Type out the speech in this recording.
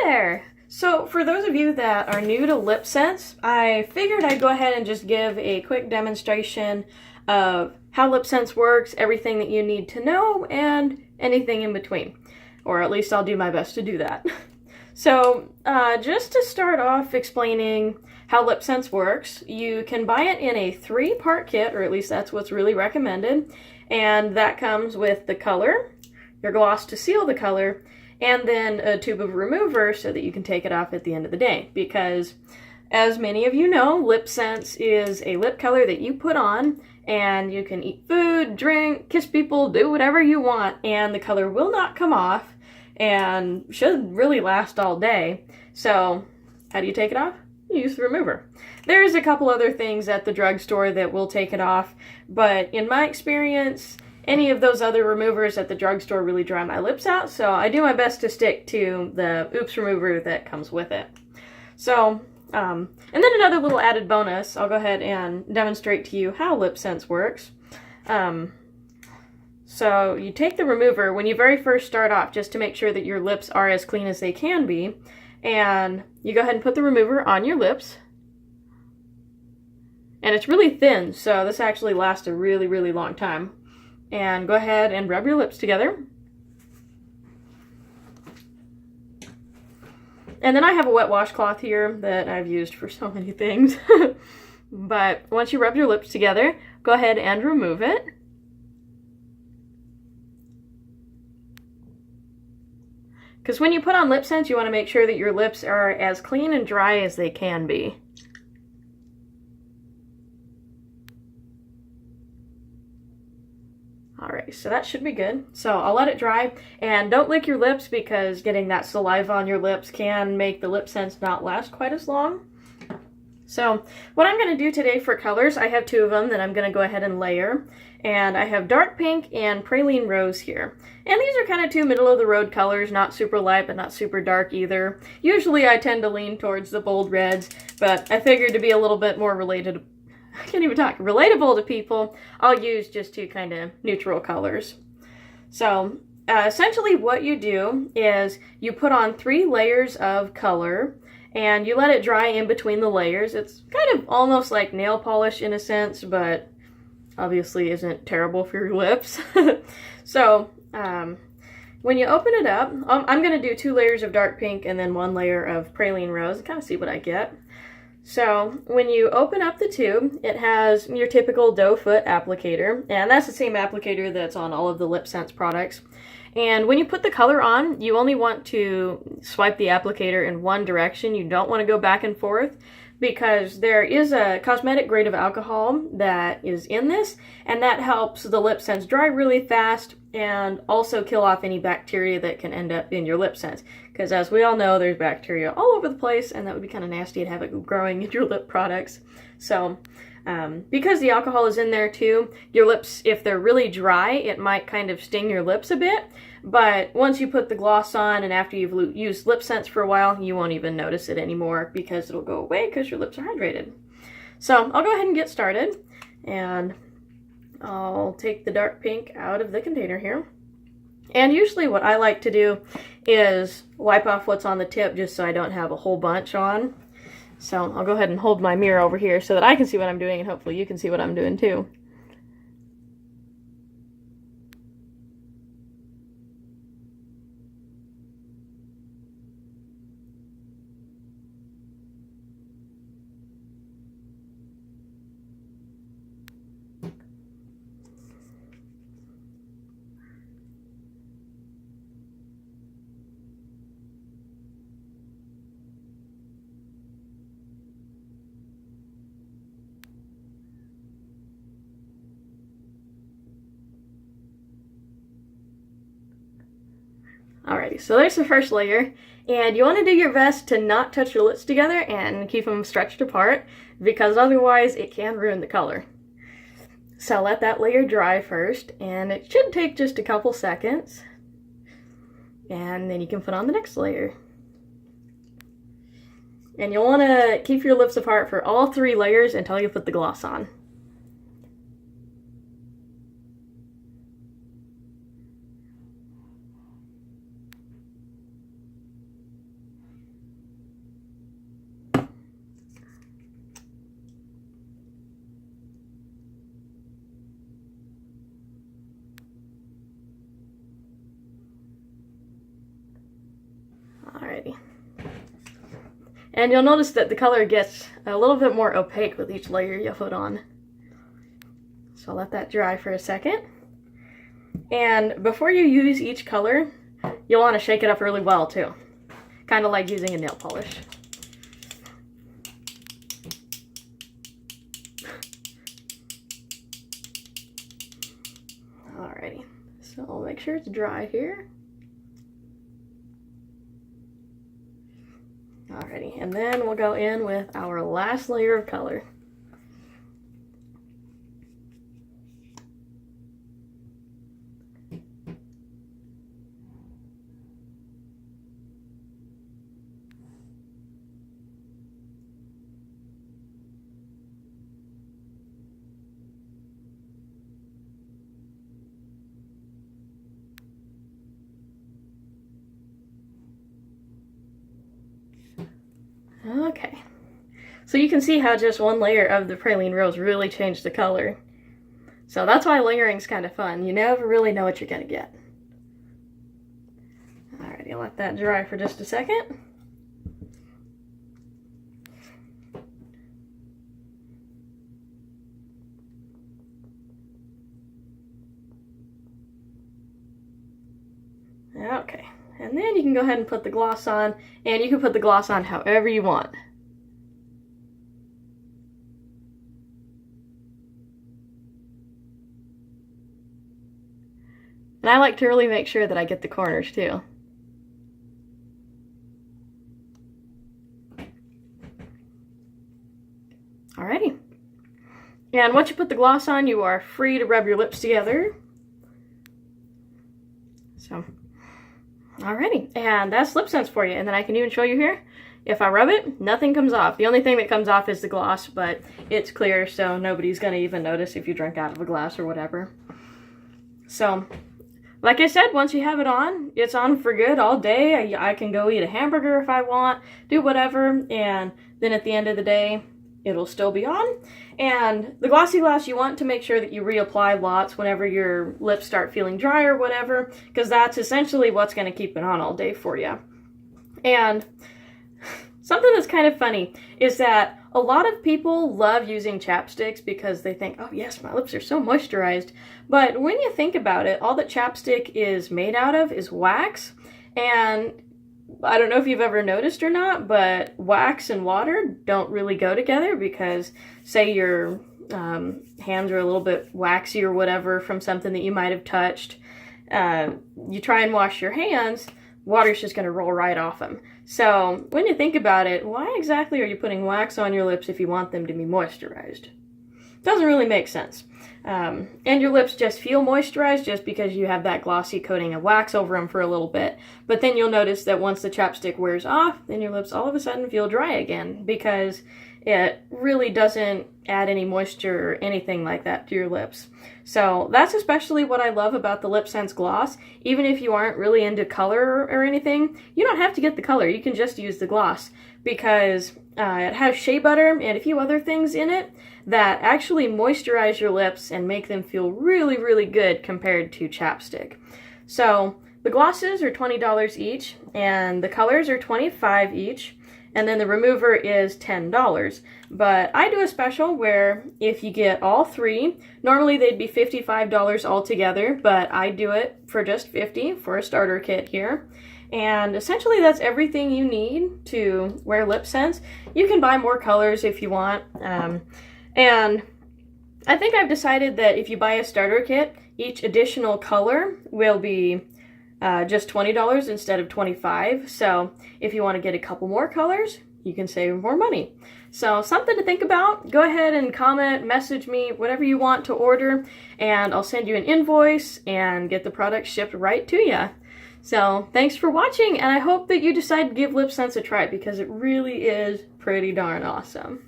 there! So for those of you that are new to LipSense, I figured I'd go ahead and just give a quick demonstration of how LipSense works, everything that you need to know, and anything in between. Or at least I'll do my best to do that. So just to start off explaining how LipSense works, you can buy it in a 3-part kit, or at least that's what's really recommended. And that comes with the color, your gloss to seal the color, and then a tube of remover so that you can take it off at the end of the day. Because as many of you know, LipSense is a lip color that you put on and you can eat food, drink, kiss people, do whatever you want, and the color will not come off and should really last all day. So how do you take it off? You use the remover. There's a couple other things at the drugstore that will take it off, but in my experience, any of those other removers at the drugstore really dry my lips out, so I do my best to stick to the Oops remover that comes with it. So, and then another little added bonus, I'll go ahead and demonstrate to you how LipSense works. So you take the remover when you very first start off, just to make sure that your lips are as clean as they can be, and you go ahead and put the remover on your lips. And it's really thin, so this actually lasts a really, really long time. And go ahead and rub your lips together. And then I have a wet washcloth here that I've used for so many things. But once you rub your lips together, go ahead and remove it. Because when you put on LipSense, you want to make sure that your lips are as clean and dry as they can be. Alright, so that should be good. So I'll let it dry, and don't lick your lips because getting that saliva on your lips can make the LipSense not last quite as long. So what I'm going to do today for colors, I have 2 of them that I'm going to go ahead and layer. And I have dark pink and praline rose here. And these are kind of 2 middle-of-the-road colors, not super light but not super dark either. Usually I tend to lean towards the bold reds, but I figured to be a little bit more relatable to people, I'll use just 2 kind of neutral colors. So essentially what you do is you put on 3 layers of color and you let it dry in between the layers. It's kind of almost like nail polish in a sense, but obviously isn't terrible for your lips. So when you open it up, I'm going to do 2 layers of dark pink and then 1 layer of praline rose and kind of see what I get. So when you open up the tube, it has your typical doe foot applicator, and that's the same applicator that's on all of the LipSense products. And when you put the color on, you only want to swipe the applicator in one direction. You don't want to go back and forth, because there is a cosmetic grade of alcohol that is in this, and that helps the LipSense dry really fast and also kill off any bacteria that can end up in your LipSense. Because as we all know, there's bacteria all over the place, and that would be kind of nasty to have it growing in your lip products. So because the alcohol is in there too, your lips, if they're really dry, it might kind of sting your lips a bit. But once you put the gloss on and after you've used LipSense for a while, you won't even notice it anymore because it'll go away because your lips are hydrated. So I'll go ahead and get started, and I'll take the dark pink out of the container here. And usually what I like to do is wipe off what's on the tip just so I don't have a whole bunch on. So I'll go ahead and hold my mirror over here so that I can see what I'm doing, and hopefully you can see what I'm doing too. Alrighty, so there's the first layer, and you want to do your best to not touch your lips together and keep them stretched apart, because otherwise it can ruin the color. So let that layer dry first, and it should take just a couple seconds, and then you can put on the next layer. And you'll want to keep your lips apart for all 3 layers until you put the gloss on. Alrighty. And you'll notice that the color gets a little bit more opaque with each layer you put on. So I'll let that dry for a second. And before you use each color, you'll want to shake it up really well too. Kind of like using a nail polish. Alrighty, so I'll make sure it's dry here. Alrighty, and then we'll go in with our last layer of color. Okay, so you can see how just one layer of the praline rose really changed the color. So that's why layering's kind of fun. You never really know what you're gonna get. Alrighty, I'll let that dry for just a second. Okay. And then you can go ahead and put the gloss on, and you can put the gloss on however you want. And I like to really make sure that I get the corners too. Alrighty. And once you put the gloss on, you are free to rub your lips together. So. Alrighty, and that's LipSense for you. And then I can even show you here. If I rub it, nothing comes off. The only thing that comes off is the gloss, but it's clear, so nobody's going to even notice if you drink out of a glass or whatever. So, like I said, once you have it on, it's on for good all day. I can go eat a hamburger if I want, do whatever, and then at the end of the day, it'll still be on. And the glossy glass, you want to make sure that you reapply lots whenever your lips start feeling dry or whatever, because that's essentially what's going to keep it on all day for you. And something that's kind of funny is that a lot of people love using chapsticks because they think, oh yes, my lips are so moisturized. But when you think about it, all that chapstick is made out of is wax. And I don't know if you've ever noticed or not, but wax and water don't really go together because, say your hands are a little bit waxy or whatever from something that you might have touched. You try and wash your hands, water's just going to roll right off them. So when you think about it, why exactly are you putting wax on your lips if you want them to be moisturized? Doesn't really make sense. And your lips just feel moisturized just because you have that glossy coating of wax over them for a little bit. But then you'll notice that once the chapstick wears off, then your lips all of a sudden feel dry again because it really doesn't add any moisture or anything like that to your lips. So that's especially what I love about the LipSense gloss. Even if you aren't really into color or anything, you don't have to get the color. You can just use the gloss because it has shea butter and a few other things in it that actually moisturize your lips and make them feel really, really good compared to chapstick. So the glosses are $20 each, and the colors are $25 each, and then the remover is $10. But I do a special where if you get all three, normally they'd be $55 altogether, but I do it for just $50 for a starter kit here. And essentially that's everything you need to wear LipSense. You can buy more colors if you want. And I think I've decided that if you buy a starter kit, each additional color will be just $20 instead of $25. So if you want to get a couple more colors, you can save more money. So something to think about. Go ahead and comment, message me, whatever you want to order, and I'll send you an invoice and get the product shipped right to you. So thanks for watching, and I hope that you decide to give LipSense a try because it really is pretty darn awesome.